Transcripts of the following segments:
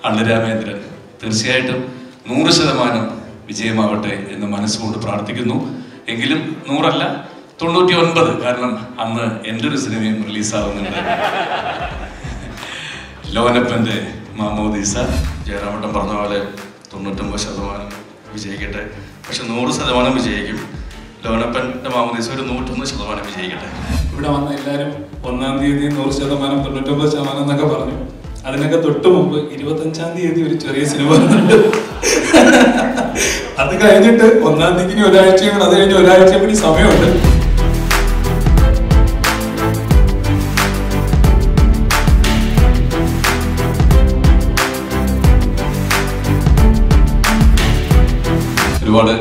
അള്ളരാമേന്ദ്രൻ തീർച്ചയായിട്ടും 100% വിജയമാവട്ടെ എന്ന് മനസ്സുകൊണ്ട് പ്രാർത്ഥിക്കുന്നു. എങ്കിലും 100 അല്ല 99, കാരണം അന്ന് എൻ്റെ ഒരു സിനിമയും റിലീസാവുന്നുണ്ട്. ലോനപ്പൻ്റെ മാമോദീസ. ജയറാമേട്ടൻ പറഞ്ഞ പോലെ 99% വിജയിക്കട്ടെ, പക്ഷെ 100% വിജയിക്കും. ലോനപ്പൻ്റെ മാമോദീസ ഒരു 101% വിജയിക്കട്ടെ. ഇവിടെ വന്ന എല്ലാവരും 1-ാം തീയതി 100%, 99% എന്നൊക്കെ പറഞ്ഞു. അതിനൊക്കെ തൊട്ട് മുമ്പ് 25-ാം തീയതി ഒരു ചെറിയ സിനിമ വന്നിട്ടുണ്ട്. അത് കഴിഞ്ഞിട്ട് 1-ാം തീയതി ഒരാഴ്ചയും കൂടെ, അത് കഴിഞ്ഞ് ഒരാഴ്ച കൂടി സമയമുണ്ട്. ഒരുപാട്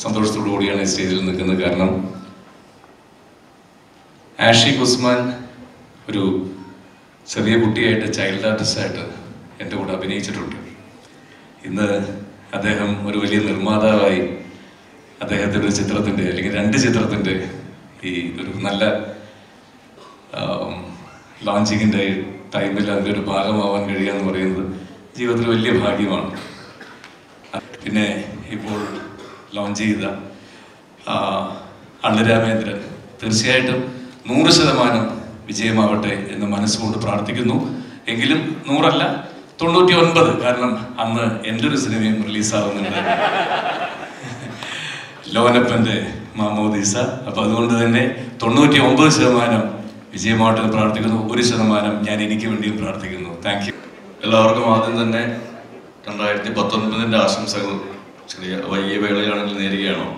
സന്തോഷത്തോടു കൂടിയാണ് ഈ സ്റ്റേജിൽ നിൽക്കുന്നത്. കാരണം ആഷിഖ് ഉസ്മാൻ ഒരു ചെറിയ കുട്ടിയായിട്ട്, ചൈൽഡ് ആർട്ടിസ്റ്റായിട്ട് എൻ്റെ കൂടെ അഭിനയിച്ചിട്ടുണ്ട്. ഇന്ന് അദ്ദേഹം ഒരു വലിയ നിർമ്മാതാവായി അദ്ദേഹത്തിൻ്റെ ഒരു ചിത്രത്തിൻ്റെ, അല്ലെങ്കിൽ 2 ചിത്രത്തിൻ്റെ ഈ ഒരു നല്ല ലോഞ്ചിങ്ങിൻ്റെ ടൈമിൽ അതിൻ്റെ ഒരു ഭാഗമാവാൻ കഴിയുക എന്ന് പറയുന്നത് ജീവിതത്തിൽ വലിയ ഭാഗ്യമാണ്. പിന്നെ ഇപ്പോൾ ലോഞ്ച് ചെയ്ത അള്ളരാമേന്ദ്രൻ തീർച്ചയായിട്ടും 100% വിജയമാവട്ടെ എന്ന് മനസ്സുകൊണ്ട് പ്രാർത്ഥിക്കുന്നു. എങ്കിലും 100 അല്ല 99, കാരണം അന്ന് എൻ്റെ ഒരു സിനിമയും റിലീസാവുന്നുണ്ട്, ലോനപ്പൻ്റെ മാമോദീസ. അപ്പോൾ അതുകൊണ്ട് തന്നെ 99% വിജയമാവട്ടെ എന്ന് പ്രാർത്ഥിക്കുന്നു. 1% ഞാൻ എനിക്ക് വേണ്ടിയും പ്രാർത്ഥിക്കുന്നു. Thank you. എല്ലാവർക്കും ആദ്യം തന്നെ 2019 ആശംസകൾ ചെറിയ വൈകിയ വേളയിലാണെങ്കിൽ നേരുകയാണോ.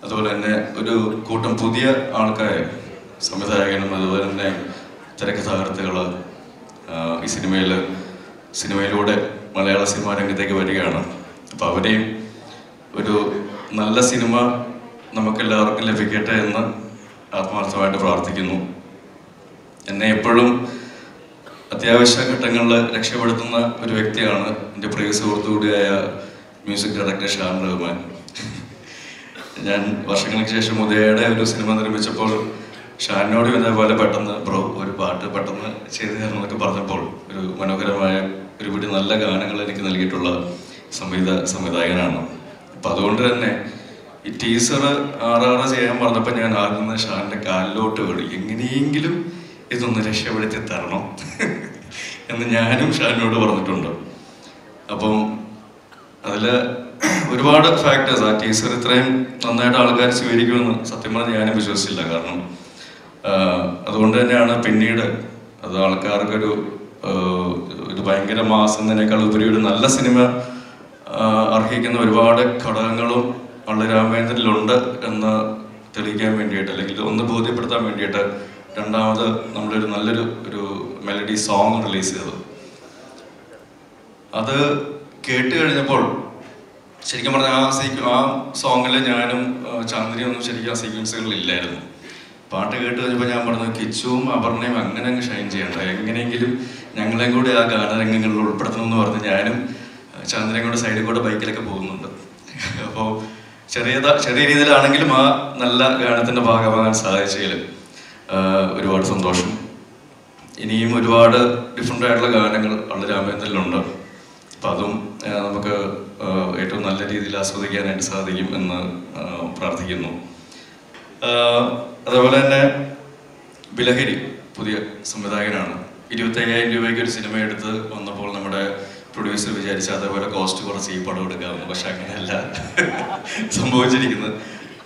അതുപോലെ തന്നെ ഒരു കൂട്ടം പുതിയ ആൾക്കാരെ, സംവിധായകനും അതുപോലെ തന്നെ തിരക്കഥാകൃത്തുകൾ ഈ സിനിമയിലൂടെ മലയാള സിനിമാ രംഗത്തേക്ക് വരികയാണ്. അപ്പോൾ അവരെയും ഒരു നല്ല സിനിമ നമുക്കെല്ലാവർക്കും ലഭിക്കട്ടെ എന്ന് ആത്മാർത്ഥമായിട്ട് പ്രാർത്ഥിക്കുന്നു. എന്നെ എപ്പോഴും അത്യാവശ്യ ഘട്ടങ്ങളിൽ രക്ഷപ്പെടുത്തുന്ന ഒരു വ്യക്തിയാണ് എൻ്റെ പ്രിയ സുഹൃത്തു കൂടിയായ മ്യൂസിക് ഡയറക്ടർ ഷാൻ റഹ്മാൻ. ഞാൻ വർഷങ്ങൾക്ക് ശേഷം ഉദയയുടെ ഒരു സിനിമ നിർമ്മിച്ചപ്പോൾ ഷാനോട് ഇതേപോലെ പെട്ടെന്ന് ബ്രോ ഒരു പാട്ട് പെട്ടെന്ന് ചെയ്തു തരണമെന്നൊക്കെ പറഞ്ഞപ്പോൾ ഒരു മനോഹരമായ ഒരുപിടി നല്ല ഗാനങ്ങൾ എനിക്ക് നൽകിയിട്ടുള്ള സംവിധായകനാണ്. അപ്പം അതുകൊണ്ട് തന്നെ ഈ ടീസർ RR ചെയ്യാൻ പറഞ്ഞപ്പോൾ ഞാൻ ആദ്യം ഷാൻ്റെ കാലിലോട്ട് വീണു, എങ്ങനെയെങ്കിലും ഇതൊന്ന് രക്ഷപ്പെടുത്തി തരണം എന്ന് ഞാനും ഷാനോട് പറഞ്ഞിട്ടുണ്ട്. അപ്പം അതിൽ ഒരുപാട് ഫാക്ടേഴ്സ്, ആ ടീസർ ഇത്രയും നന്നായിട്ട് ആൾക്കാർ സ്വീകരിക്കുമെന്ന് സത്യം പറഞ്ഞാൽ ഞാനും വിശ്വസിച്ചില്ല. കാരണം അതുകൊണ്ട് തന്നെയാണ് പിന്നീട് അത് ആൾക്കാർക്കൊരു ഭയങ്കര മാസ് എന്നതിനേക്കാൾ ഉപരി ഒരു നല്ല സിനിമ അർഹിക്കുന്ന ഒരുപാട് ഘടകങ്ങളും അള്ളരാമേന്ദ്രനിലുണ്ട് എന്ന് തെളിയിക്കാൻ വേണ്ടിയിട്ട്, അല്ലെങ്കിൽ ഒന്ന് ബോധ്യപ്പെടുത്താൻ വേണ്ടിയിട്ട് രണ്ടാമത് നമ്മളൊരു നല്ലൊരു മെലഡി സോങ് റിലീസ് ചെയ്തത്. അത് കേട്ട് കഴിഞ്ഞപ്പോൾ ശരിക്കും പറഞ്ഞാൽ ആ സോങ്ങിൽ ഞാനും ചാന്ദ്രിയൊന്നും ശരിക്കും ആ സീക്വൻസുകളിൽ ഇല്ലായിരുന്നു. പാട്ട് കേട്ട് കഴിഞ്ഞപ്പോൾ ഞാൻ പറഞ്ഞു, കിച്ചുവും അപർണയും അങ്ങനെ അങ്ങ് ഷൈൻ ചെയ്യണ്ട, എങ്ങനെയെങ്കിലും ഞങ്ങളെയും കൂടി ആ ഗാനരംഗങ്ങളിൽ ഉൾപ്പെടുത്തണമെന്ന് പറഞ്ഞ് ഞാനും ചാന്ദ്രയും കൂടെ സൈഡിൽ കൂടെ ബൈക്കിലൊക്കെ പോകുന്നുണ്ട്. അപ്പോൾ ചെറിയ രീതിയിലാണെങ്കിലും ആ നല്ല ഗാനത്തിൻ്റെ ഭാഗമാകാൻ സാധിച്ചതിൽ ഒരുപാട് സന്തോഷം. ഇനിയും ഒരുപാട് ഡിഫറെൻ്റ് ആയിട്ടുള്ള ഗാനങ്ങൾ അള്ളരാമേന്ദ്രനിലുണ്ട്. അപ്പം അതും നമുക്ക് ഏറ്റവും നല്ല രീതിയിൽ ആസ്വദിക്കാനായിട്ട് സാധിക്കും എന്ന് പ്രാർത്ഥിക്കുന്നു. അതുപോലെ തന്നെ ബിലഹരി പുതിയ സംവിധായകനാണ്. 25,000 രൂപയ്ക്ക് ഒരു സിനിമ എടുത്ത് വന്നപ്പോൾ നമ്മുടെ പ്രൊഡ്യൂസർ വിചാരിച്ച അതേപോലെ കോസ്റ്റ് കുറച്ച് ഈ പടം എടുക്കാമെന്ന്. പക്ഷെ അങ്ങനെയല്ല സംഭവിച്ചിരിക്കുന്നത്.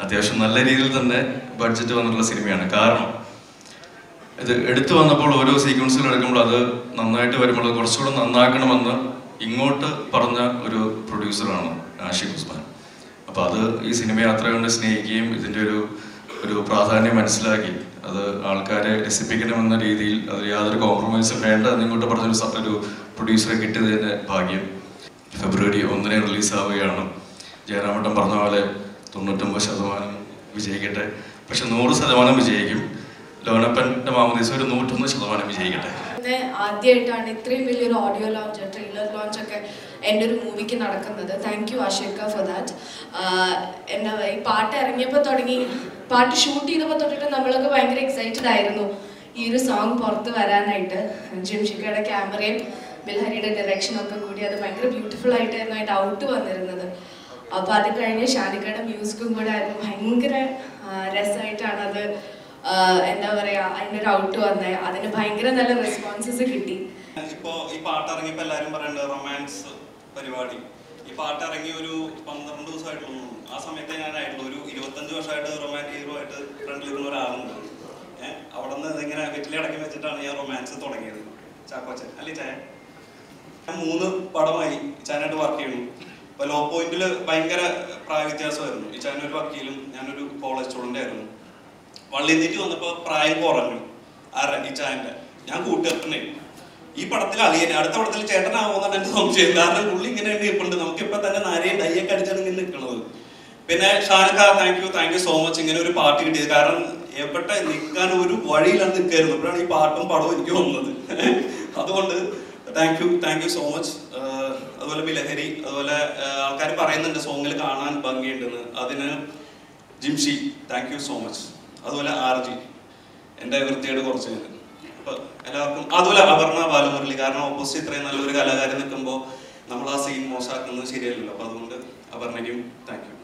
അത്യാവശ്യം നല്ല രീതിയിൽ തന്നെ ബഡ്ജറ്റ് വന്നിട്ടുള്ള സിനിമയാണ്. കാരണം ഇത് എടുത്തു വന്നപ്പോൾ ഓരോ സീക്വൻസുകൾ എടുക്കുമ്പോൾ അത് നന്നായിട്ട് വരുമ്പോൾ കുറച്ചുകൂടെ നന്നാക്കണമെന്ന് ഇങ്ങോട്ട് പറഞ്ഞ ഒരു പ്രൊഡ്യൂസറാണ് ആഷിഖ് ഉസ്മാൻ. അപ്പോൾ അത് ഈ സിനിമയെ അത്ര കൊണ്ട് സ്നേഹിക്കുകയും ഇതിൻ്റെ ഒരു പ്രാധാന്യം മനസ്സിലാക്കി അത് ആൾക്കാരെ രസിപ്പിക്കണമെന്ന രീതിയിൽ അതിൽ യാതൊരു കോംപ്രമൈസും വേണ്ട എന്നിങ്ങോട്ട് പറഞ്ഞൊരു പ്രൊഡ്യൂസറെ കിട്ടിയതിൻ്റെ ഭാഗ്യം. ഫെബ്രുവരി 1-ന് റിലീസാവുകയാണ്. ജയറാമേട്ടൻ പറഞ്ഞ പോലെ 99% വിജയിക്കട്ടെ, പക്ഷെ 100% വിജയിക്കും. ലോനപ്പൻ്റെ മാമോദീസ ഒരു 101% വിജയിക്കട്ടെ. ആദ്യമായിട്ടാണ് ഇത്രയും വലിയൊരു ഓഡിയോ ലോഞ്ച്, ട്രെയിലർ ലോഞ്ച് ഒക്കെ എൻ്റെ ഒരു മൂവിക്ക് നടക്കുന്നത്. Thank you Ashiqa for that. എന്താ ഈ പാട്ട് ഇറങ്ങിയപ്പോൾ തുടങ്ങി, പാട്ട് ഷൂട്ട് ചെയ്തപ്പോൾ തൊട്ടിട്ട് നമ്മളൊക്കെ ഭയങ്കര എക്സൈറ്റഡ് ആയിരുന്നു ഈ ഒരു സോങ് പുറത്ത് വരാനായിട്ട്. ജിംഷിക്കയുടെ ക്യാമറയും ബിൽഹരിയുടെ ഡയറക്ഷനൊക്കെ കൂടി അത് ഭയങ്കര ബ്യൂട്ടിഫുൾ ആയിട്ടായിരുന്നു അതിൻ്റെ ഔട്ട് വന്നിരുന്നത്. അപ്പോൾ അത് കഴിഞ്ഞ് ഷാനിക്കയുടെ മ്യൂസിക്കും കൂടെ ആയിരുന്നു ഭയങ്കര രസമായിട്ടാണ് അത് എന്താ പറയുക അതിൻ്റെ ഒരു ഔട്ട് വന്നത്. അതിന് ഭയങ്കര നല്ല റെസ്പോൺസസ് കിട്ടി. ഇപ്പോൾ ഈ പാട്ട് ഇറങ്ങിയപ്പോൾ എല്ലാവരും പറയുന്നുണ്ട് റൊമാൻസ് പരിപാടി. ഈ പാട്ട് ഇറങ്ങി ഒരു 12 ദിവസമായിട്ടുള്ളൂ. ആ സമയത്ത് ഞാനായിട്ടുള്ളൂ ഒരു 25 വർഷമായിട്ട് റൊമാൻറ്റിക് ഹീറോ ആയിട്ട് ഫ്രണ്ടിലിരുന്ന ഒരാളുണ്ട്. അവിടെ നിന്ന് ഇങ്ങനെ വെറ്റിലടക്കി വെച്ചിട്ടാണ് ഞാൻ റൊമാൻസ് തുടങ്ങിയത്. ചാക്കോച്ചൻ അല്ലേ ചായ? ഞാൻ 3 പടമായി ചാനായിട്ട് വർക്ക് ചെയ്യുന്നു. ഇപ്പോൾ ലോ പോയിന്റിൽ ഭയങ്കര പ്രായ വ്യത്യാസമായിരുന്നു. ഈ ചാന ഒരു വക്കീലും ഞാനൊരു കോളേജ് സ്റ്റുഡൻ്റ് ആയിരുന്നു. വള്ളിനീറ്റ് വന്നപ്പോൾ പ്രായം കുറഞ്ഞു ഈ ചായൻ്റെ. ഞാൻ കൂട്ടുകാരനെ ഈ പടത്തിൽ അളിയനെ, അടുത്ത പടത്തിൽ ചേട്ടനാവുമെന്നാണ് എൻ്റെ സംശയം. കാരണം പുള്ളി ഇങ്ങനെ ഉണ്ട്. നമുക്കിപ്പോൾ തന്നെ നാരയും ഡയ്യൊക്കെ അടിച്ചാണ് ഇങ്ങനെ നിൽക്കുന്നത്. പിന്നെ ഷാനക്ക താങ്ക് യു സോ മച്ച് ഇങ്ങനെ ഒരു പാട്ട് കിട്ടിയത്. കാരണം എവിടെ നിൽക്കാൻ ഒരു വഴിയിലാണ് നിൽക്കായിരുന്നു. അപ്പോഴാണ് ഈ പാട്ടും പടവും എനിക്ക് വന്നത്. അതുകൊണ്ട് താങ്ക് യു സോ മച്ച്. അതുപോലെ ബിലഹരി, അതുപോലെ ആൾക്കാർ പറയുന്നുണ്ട് സോങ്ങിൽ കാണാൻ ഭംഗിയുണ്ടെന്ന്. അതിന് Jimshi thank you so much. അതുപോലെ RG എൻ്റെ വൃത്തിയോട് കുറച്ച് അപ്പോൾ എല്ലാവർക്കും. അതുപോലെ അപർണ ബാലമുരളി, കാരണം ഓപ്പോസിറ്റ് ഇത്രയും നല്ലൊരു കലാകാരൻ നിൽക്കുമ്പോൾ നമ്മൾ ആ സീൻ മോശമാക്കുന്നത് ശരിയല്ലല്ലോ. അപ്പോൾ അതുകൊണ്ട് അപർണയ്ക്കും താങ്ക് യു,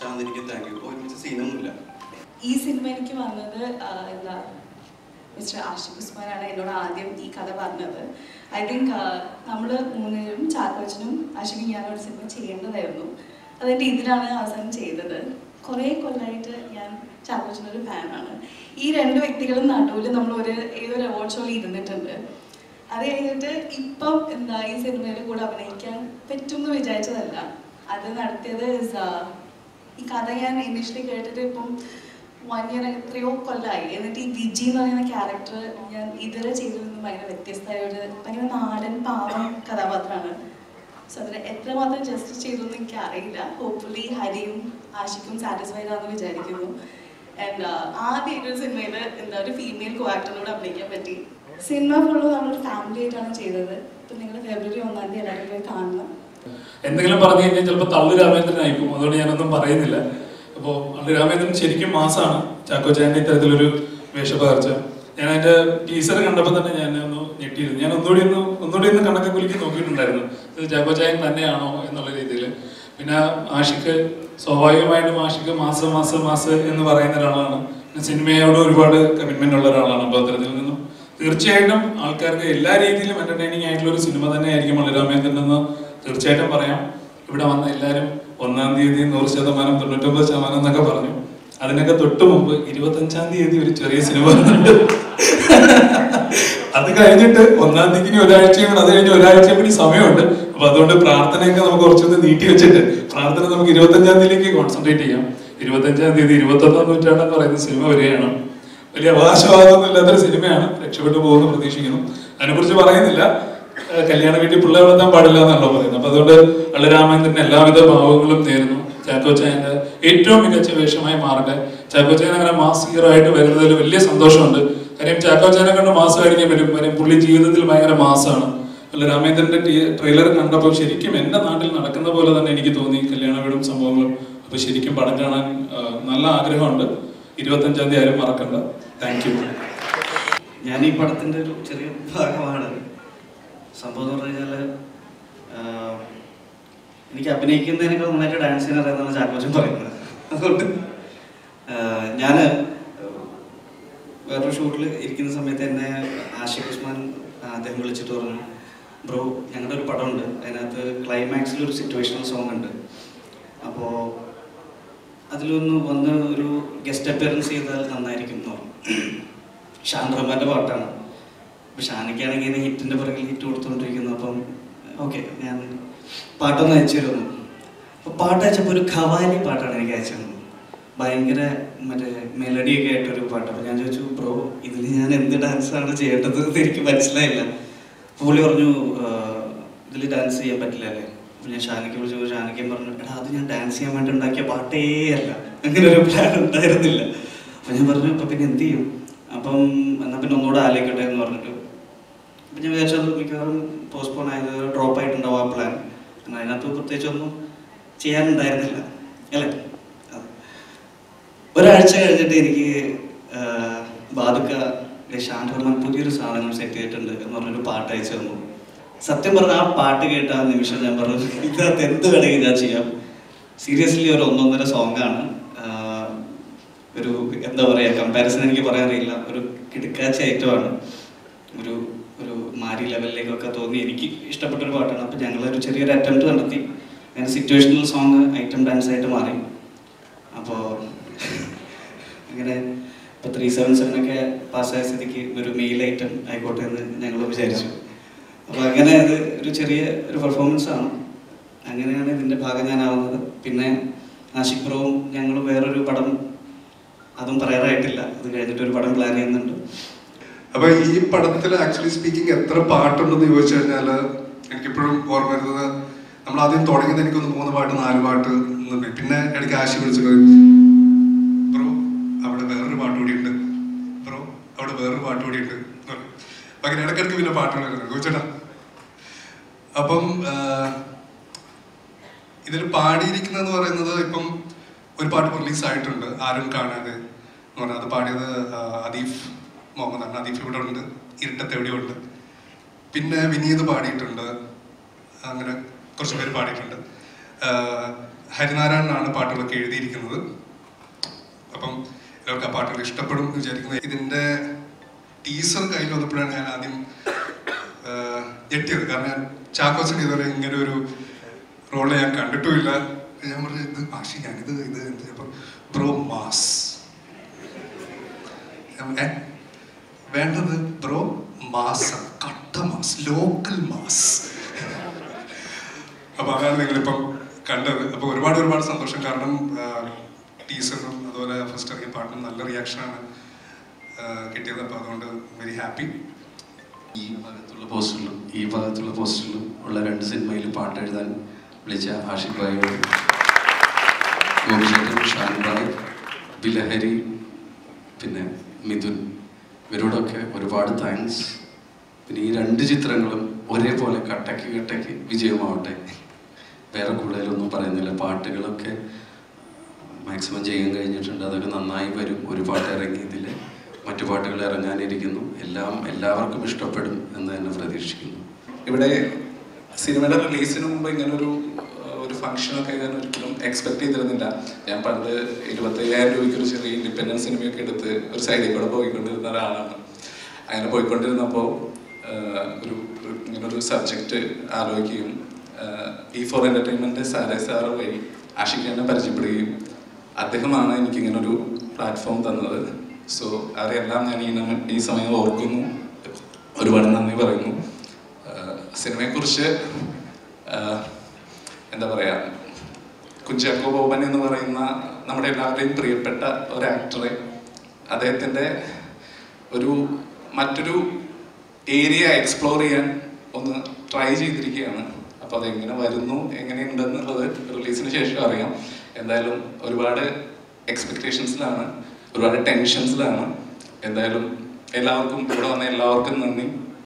ചാന്ദിനിക്കും താങ്ക് യു. ഒരുമിച്ച് സീനൊന്നുമില്ല. ഈ സിനിമ എനിക്ക് വന്നത് എന്താ മിസ്റ്റർ ആഷിഖ് ഉസ്മാനാണ് എന്നോട് ആദ്യം ഈ കഥ പറഞ്ഞത്. ഐ തിങ്ക് നമ്മൾ മൂന്നുപേരും ചാക്കോച്ചനും ആഷിഖും ഞാനൊരു സിനിമ ചെയ്യേണ്ടതായിരുന്നു. അതെൻ്റെ ഇതിലാണ് അവസാനം ചെയ്തത്. കുറേ കൊല്ലമായിട്ട് ഞാൻ ചാക്കോച്ചനൊരു ഫാനാണ്. ഈ 2 വ്യക്തികളും നടുവിൽ നമ്മൾ ഏതൊരു അവാർഡ് ഷോയിൽ ഇരുന്നിട്ടുണ്ട്. അത് കഴിഞ്ഞിട്ട് ഇപ്പം എന്താ ഈ സിനിമയിൽ കൂടെ അഭിനയിക്കാൻ പറ്റുമെന്ന് വിചാരിച്ചതല്ല. അത് നടത്തിയത് ഈ കഥ ഞാൻ ഇനീഷ്യലി കേട്ടിട്ട് ഇപ്പം 1 ഇയർ എത്രയോ കൊല്ലമായി. എന്നിട്ട് ഈ വിജി എന്ന് പറയുന്ന ക്യാരക്ടർ ഞാൻ ഇതുവരെ ചെയ്തിരുന്നത് ഭയങ്കര വ്യത്യസ്തമായ ഒരു ഭയങ്കര നാടൻ പാവം കഥാപാത്രമാണ്. സോ അതിന് എത്രമാത്രം ജസ്റ്റിസ് ചെയ്തു എന്ന് എനിക്ക് അറിയില്ല. ഹോപ്പ്ഫുള്ളി ഹരിയും ആഷിക്കും സാറ്റിസ്ഫൈഡ് ആണെന്ന് വിചാരിക്കുന്നു. ആൻഡ് ആദ്യമായിട്ട് ഒരു സിനിമയിൽ എന്താ ഒരു ഫീമെയിൽ കോ ആക്ടറിനോട് അഭിനയിക്കാൻ പറ്റി. സിനിമ ഫുള്ള് നമ്മളൊരു ഫാമിലി ആയിട്ടാണ് ചെയ്തത്. ഇപ്പം നിങ്ങൾ ഫെബ്രുവരി 1-ാം തീയതി എല്ലാവരും പോയി കാണണം. എന്തെങ്കിലും പറഞ്ഞു കഴിഞ്ഞാൽ ചിലപ്പോൾ തള്ളു രാമേന്ദ്രനായിപ്പോവും. അതുകൊണ്ട് ഞാനൊന്നും പറയുന്നില്ല. അപ്പോൾ അള്ളു രാമേന്ദ്രൻ ശരിക്കും മാസമാണ്. ചാക്കോച്ചാൻ്റെ ഇത്തരത്തിലൊരു വേഷപ്പകർച്ച. ഞാൻ അതിൻ്റെ ടീസർ കണ്ടപ്പോൾ തന്നെ ഞാൻ ഒന്ന് ഞെട്ടിയിരുന്നു. ഞാൻ ഒന്നുകൂടി ഒന്ന് കണക്കെ കുലുക്കി നോക്കിയിട്ടുണ്ടായിരുന്നു ഇത് ചാക്കോച്ചായൻ തന്നെയാണോ എന്നുള്ള രീതിയിൽ. പിന്നെ ആഷിക്ക് സ്വാഭാവികമായിട്ടും ആഷിക്ക് മാസ് എന്ന് പറയുന്ന ഒരാളാണ്. സിനിമയോട് ഒരുപാട് കമ്മിറ്റ്മെൻ്റ് ഉള്ള ഒരാളാണ്. അപ്പോൾ അത്തരത്തിൽ നിന്നും തീർച്ചയായിട്ടും ആൾക്കാർക്ക് എല്ലാ രീതിയിലും എൻ്റർടൈനിങ് ആയിട്ടുള്ള ഒരു സിനിമ തന്നെ ആയിരിക്കും അള്ളു രാമേന്ദ്രൻ എന്ന് തീർച്ചയായിട്ടും പറയാം. ഇവിടെ വന്ന എല്ലാവരും 1-ാം തീയതി 100%, 99% എന്നൊക്കെ പറഞ്ഞു. അതിനൊക്കെ തൊട്ട് മുമ്പ് 25-ാം തീയതി ഒരു ചെറിയ സിനിമ വന്നിട്ടുണ്ട്. അത് കഴിഞ്ഞിട്ട് 1-ാം തീയതിക്ക് ഒരാഴ്ചയും കൂടെ, അത് കഴിഞ്ഞ് ഒരാഴ്ചയും കൂടി സമയമുണ്ട്. അപ്പൊ അതുകൊണ്ട് പ്രാർത്ഥനയൊക്കെ നമുക്ക് കുറച്ചൊന്ന് നീട്ടി വെച്ചിട്ട് പ്രാർത്ഥന നമുക്ക് 25-ാം തീയതിയിലേക്ക് കോൺസെൻട്രേറ്റ് ചെയ്യാം. 25-ാം തീയതി 21-ാം നൂറ്റാണ്ടെന്ന് പറയുന്ന സിനിമ വരികയാണ്. വലിയ അവകാശവാദമൊന്നും ഇല്ലാത്തൊരു സിനിമയാണ്. രക്ഷപ്പെട്ടു പോകുമെന്ന് പ്രതീക്ഷിക്കുന്നു. അതിനെക്കുറിച്ച് പറയുന്നില്ല. കല്യാണ വീട്ടിൽ പിള്ളേർ വളർത്താൻ പാടില്ല എന്നാണല്ലോ പറയുന്നത്. അപ്പൊ അതുകൊണ്ട് അള്ളു രാമേന്ദ്രന് എല്ലാവിധ ഭാവങ്ങളും നേരുന്നു. ചാക്കോച്ചായന്റെ ഏറ്റവും മികച്ച വേഷമായി മാറട്ടെ. ചാക്കോച്ചായൻ അങ്ങനെ മാസ് ഹീറോ ആയിട്ട് വരുന്നതിൽ വലിയ സന്തോഷമുണ്ട്. കാര്യം ചാക്കോച്ചായനെ കണ്ട് മാസ് കഴിഞ്ഞേ വരും. കാര്യം പുള്ളി ജീവിതത്തിൽ ഭയങ്കര മാസാണ്. അള്ളു രാമേന്ദ്രന്റെ ട്രെയിലർ കണ്ടപ്പോൾ ശരിക്കും എൻ്റെ നാട്ടിൽ നടക്കുന്ന പോലെ തന്നെ എനിക്ക് തോന്നി കല്യാണ വീടും സംഭവങ്ങളും. അപ്പൊ ശരിക്കും പടം കാണാൻ നല്ല ആഗ്രഹമുണ്ട്. 25-ാം തീയതി ആരും മറക്കണ്ട. Thank you. ഞാൻ ഈ പടത്തിൻ്റെ ഒരു ചെറിയ ഭാഗമാണ്. സംഭവം എന്ന് പറഞ്ഞു കഴിഞ്ഞാൽ എനിക്ക് അഭിനയിക്കുന്നതിനൊക്കെ നന്നായിട്ട് ഡാൻസ് ചെയ്യാൻ അറിയാമെന്നാണ് ചാക്കോച്ചൻ പറയുന്നത്. അതുകൊണ്ട് ഞാൻ വേറൊരു ഷൂട്ടിൽ ഇരിക്കുന്ന സമയത്ത് എന്നെ ആഷിഖ് ഉസ്മാൻ അദ്ദേഹം വിളിച്ചിട്ട് പറഞ്ഞു, ബ്രോ ഞങ്ങളുടെ ഒരു പടമുണ്ട്, അതിനകത്ത് ക്ലൈമാക്സിൽ ഒരു സിറ്റുവേഷണൽ സോങ് ഉണ്ട്. അപ്പോൾ അതിലൊന്ന് വന്ന് ഒരു ഗസ്റ്റ് അപ്പിയറൻസ് ചെയ്താൽ നന്നായിരിക്കും എന്ന് പറഞ്ഞു. ഷാൻ റഹ്മാൻ്റെ പാട്ടാണ്. അപ്പോൾ ഷാനിക്കാണെങ്കിൽ ഹിറ്റിൻ്റെ പുറകിൽ ഹിറ്റ് കൊടുത്തുകൊണ്ടിരിക്കുന്നു. അപ്പം ഓക്കെ ഞാൻ പാട്ടൊന്ന് അയച്ചു തരുന്നു. അപ്പോൾ പാട്ട് അയച്ചപ്പോൾ ഒരു ഖവാലി പാട്ടാണ് എനിക്ക് അയച്ചു തന്നത്. ഭയങ്കര മറ്റേ മെലഡിയൊക്കെ ആയിട്ടൊരു പാട്ട്. അപ്പോൾ ഞാൻ ചോദിച്ചു, ബ്രോ ഇതിൽ ഞാൻ എന്ത് ഡാൻസാണ് ചെയ്യേണ്ടത് എന്ന് എനിക്ക് മനസ്സിലായില്ല. അപ്പോൾ പുള്ളി പറഞ്ഞു, ഇതിൽ ഡാൻസ് ചെയ്യാൻ പറ്റില്ല അല്ലേ. അപ്പോൾ ഞാൻ ഷാനിക്ക് വിളിച്ചു. ഷാനിക്കും പറഞ്ഞു, എടാ അത് ഞാൻ ഡാൻസ് ചെയ്യാൻ വേണ്ടി ഉണ്ടാക്കിയ പാട്ടേ അല്ല, അങ്ങനെ ഒരു പ്ലാൻ ഉണ്ടായിരുന്നില്ല. അപ്പോൾ ഞാൻ പറഞ്ഞു, അപ്പം പിന്നെ എന്ത് ചെയ്യും? അപ്പം എന്നാൽ പിന്നെ ഒന്നുകൂടെ ആലോചിക്കട്ടെ എന്ന് പറഞ്ഞിട്ട് അപ്പം ഞാൻ വിചാരിച്ചത് മിക്കവാറും പോസ്റ്റ്പോൺ ആയത്, ഡ്രോപ്പ് ആയിട്ടുണ്ടാവും ആ പ്ലാൻ. അതിനകത്ത് പ്രത്യേകിച്ചൊന്നും ചെയ്യാനുണ്ടായിരുന്നില്ല അല്ലേ. ഒരാഴ്ച കഴിഞ്ഞിട്ട് എനിക്ക് ബാദുക്ക ഷാൻ റഹ്മാൻ പുതിയൊരു സാധനം സെറ്റ് ചെയ്തിട്ടുണ്ട് എന്ന് പറഞ്ഞൊരു പാട്ട് അയച്ചു തന്നു. സത്യം പറഞ്ഞാൽ ആ പാട്ട് കേട്ട ആ നിമിഷം ഞാൻ പറഞ്ഞു ഇതിനകത്ത് എന്ത് വേണമെങ്കിൽ ഞാൻ ചെയ്യാം. സീരിയസ്ലി ഒരു 1.5 സോങ്ങാണ്. ഒരു എന്താ പറയുക, കമ്പാരിസൺ എനിക്ക് പറയാറില്ല. ഒരു കിടക്കാച്ച ഐറ്റമാണ്. ഒരു ഒരു മാരി ലെവലിലേക്കൊക്കെ തോന്നി എനിക്ക് ഇഷ്ടപ്പെട്ടൊരു പാട്ടാണ്. അപ്പോൾ ഞങ്ങളൊരു ചെറിയൊരു അറ്റംപ്റ്റ് നടത്തി. അങ്ങനെ സിറ്റുവേഷണൽ സോങ് ഐറ്റം ഡാൻസ് ആയിട്ട് മാറി. അപ്പോൾ അങ്ങനെ ഇപ്പോൾ 377 പാസ്സായ സ്ഥിതിക്ക് ഒരു മെയിൽ ഐറ്റം ആയിക്കോട്ടെ എന്ന് ഞങ്ങൾ വിചാരിച്ചു. അപ്പോൾ അങ്ങനെ അത് ഒരു ചെറിയ ഒരു പെർഫോമൻസ് ആണ്. അങ്ങനെയാണ് ഇതിൻ്റെ ഭാഗം ഞാനാവുന്നത്. പിന്നെ ആഷിഖ് ബ്രോവും ഞങ്ങൾ വേറൊരു പടം, അതും പറയാറായിട്ടില്ല, അത് കഴിഞ്ഞിട്ട് ഒരു പടം പ്ലാൻ ചെയ്യുന്നുണ്ട്. അപ്പൊ ഈ പടത്തിൽ ആക്ച്വലി സ്പീക്കിംഗ് എത്ര പാട്ടുണ്ടെന്ന് ചോദിച്ചു കഴിഞ്ഞാൽ എനിക്കിപ്പോഴും ഓർമ്മ വരുന്നത്, നമ്മൾ ആദ്യം തുടങ്ങിയത് എനിക്കൊന്ന് 3 പാട്ട് 4 പാട്ട്, പിന്നെ ഇടയ്ക്ക് ആശി വിളിച്ചിട്ട് ബ്രോ അവിടെ വേറൊരു പാട്ട് കൂടി ഉണ്ട്, ബ്രോ അവിടെ വേറൊരു പാട്ട് കൂടി ഉണ്ട്. അങ്ങനെ ഇടയ്ക്കിടയ്ക്ക് പിന്നെ പാട്ടുകൾ ചോദിച്ചേട്ടാ. അപ്പം ഇതിൽ പാടിയിരിക്കുന്നതെന്ന് പറയുന്നത് ഇപ്പം ഒരു പാട്ട് റിലീസ് ആയിട്ടുണ്ട്, ആരും കാണാതെ എന്ന് പറഞ്ഞാൽ. അത് പാടിയത് അദീഫ് മുഹമ്മദാണ്. അദീഫ് ഇവിടെ ഉണ്ട്, ഇരുട്ടത്ത് എവിടെയോ ഉണ്ട്. പിന്നെ വിനീത് പാടിയിട്ടുണ്ട്, അങ്ങനെ കുറച്ച് പേര് പാടിയിട്ടുണ്ട്. ഹരിനാരായണനാണ് പാട്ടുകളൊക്കെ എഴുതിയിരിക്കുന്നത്. അപ്പം എല്ലാവർക്കും ആ പാട്ടുകൾ ഇഷ്ടപ്പെടും എന്ന് വിചാരിക്കുന്നത്. ഇതിൻ്റെ ടീസർ കയ്യിൽ വന്നപ്പോഴാണ് ഞാൻ ആദ്യം ഞെട്ടിയത്. കാരണം ഞാൻ ചാക്കോച്ചൻ ഇതുവരെ ഇങ്ങനെ ഒരു റോള് ഞാൻ കണ്ടിട്ടുമില്ല. ഞാൻ പറഞ്ഞു ഇത് ആഷി ഞാനിത് എന്ത് അപ്പം ബ്രോ മാസ് വേണ്ടത്, ബ്രോ മാസ്, കട്ട മാസ്, ലോക്കൽ മാസ്. അപ്പൊ അതാണ് നിങ്ങളിപ്പം കണ്ടത്. അപ്പൊ ഒരുപാട് സന്തോഷം. കാരണം ടീസറിനും അതുപോലെ ഫസ്റ്റ് ഇറങ്ങിയ പാട്ടിനും നല്ല റിയാക്ഷനാണ് കിട്ടിയത്. അപ്പൊ അതുകൊണ്ട് വെരി ഹാപ്പി. ഈ ഭാഗത്തുള്ള പോസ്റ്ററിലും ഉള്ള 2 സിനിമയിൽ പാട്ട് എഴുതാൻ വിളിച്ച ആഷിഖ് ഭായിയോട്, ഗോപിചേട്ടൻ, ഷാൻ ഭായ്, ബിലഹരി, പിന്നെ മിഥുൻ, ഇവരോടൊക്കെ ഒരുപാട് താങ്ക്സ്. പിന്നെ ഈ 2 ചിത്രങ്ങളും ഒരേപോലെ കട്ടയ്ക്ക് വിജയമാവട്ടെ. വേറെ കൂടുതലൊന്നും പറയുന്നില്ല. പാട്ടുകളൊക്കെ മാക്സിമം ചെയ്യാൻ കഴിഞ്ഞിട്ടുണ്ട്. അതൊക്കെ നന്നായി വരും. ഒരു പാട്ട് ഇറങ്ങിയതിൽ മറ്റു പാട്ടുകൾ ഇറങ്ങാനിരിക്കുന്നു. എല്ലാവർക്കും ഇഷ്ടപ്പെടും എന്ന് തന്നെ പ്രതീക്ഷിക്കുന്നു. ഇവിടെ സിനിമയുടെ റിലീസിന് മുമ്പ് ഇങ്ങനൊരു ഫംഗ്ഷനൊക്കെ ഞാൻ ഒരിക്കലും എക്സ്പെക്ട് ചെയ്തിരുന്നില്ല. ഞാൻ പണ്ട് 25,000 രൂപയ്ക്ക് ഒരു ചെറിയ ഇൻഡിപെൻഡൻസ് സിനിമയൊക്കെ എടുത്ത് ഒരു സൈഡിൽ കൂടെ പോയിക്കൊണ്ടിരുന്ന ഒരാളാണ്. അങ്ങനെ പോയിക്കൊണ്ടിരുന്നപ്പോൾ ഇങ്ങനൊരു സബ്ജക്റ്റ് ആലോചിക്കുകയും E4 എൻ്റർടൈൻമെൻറ്റ് സാറ് വഴി ആഷിഖ് എന്നെ പരിചയപ്പെടുകയും അദ്ദേഹമാണ് എനിക്കിങ്ങനൊരു പ്ലാറ്റ്ഫോം തന്നത്. സോ അവരെല്ലാം ഞാൻ ഈ സമയം ഓർക്കുന്നു. ഒരുപാട് നന്ദി പറയുന്നു. സിനിമയെക്കുറിച്ച് എന്താ പറയുക, കുഞ്ചാക്കോ ബോബൻ എന്ന് പറയുന്ന നമ്മുടെ എല്ലാവരുടെയും പ്രിയപ്പെട്ട ഒരു ആക്ടറെ, അദ്ദേഹത്തിൻ്റെ മറ്റൊരു ഏരിയ എക്സ്പ്ലോർ ചെയ്യാൻ ഒന്ന് ട്രൈ ചെയ്തിരിക്കുകയാണ്. അപ്പോൾ അതെങ്ങനെ വരുന്നു, എങ്ങനെയുണ്ടെന്നുള്ളത് റിലീസിന് ശേഷം അറിയാം. എന്തായാലും ഒരുപാട് എക്സ്പെക്റ്റേഷൻസിലാണ്, ഒരുപാട് ടെൻഷൻസിലാണ്. എന്തായാലും എല്ലാവർക്കും ഇവിടെ വന്ന എല്ലാവർക്കും നന്ദി.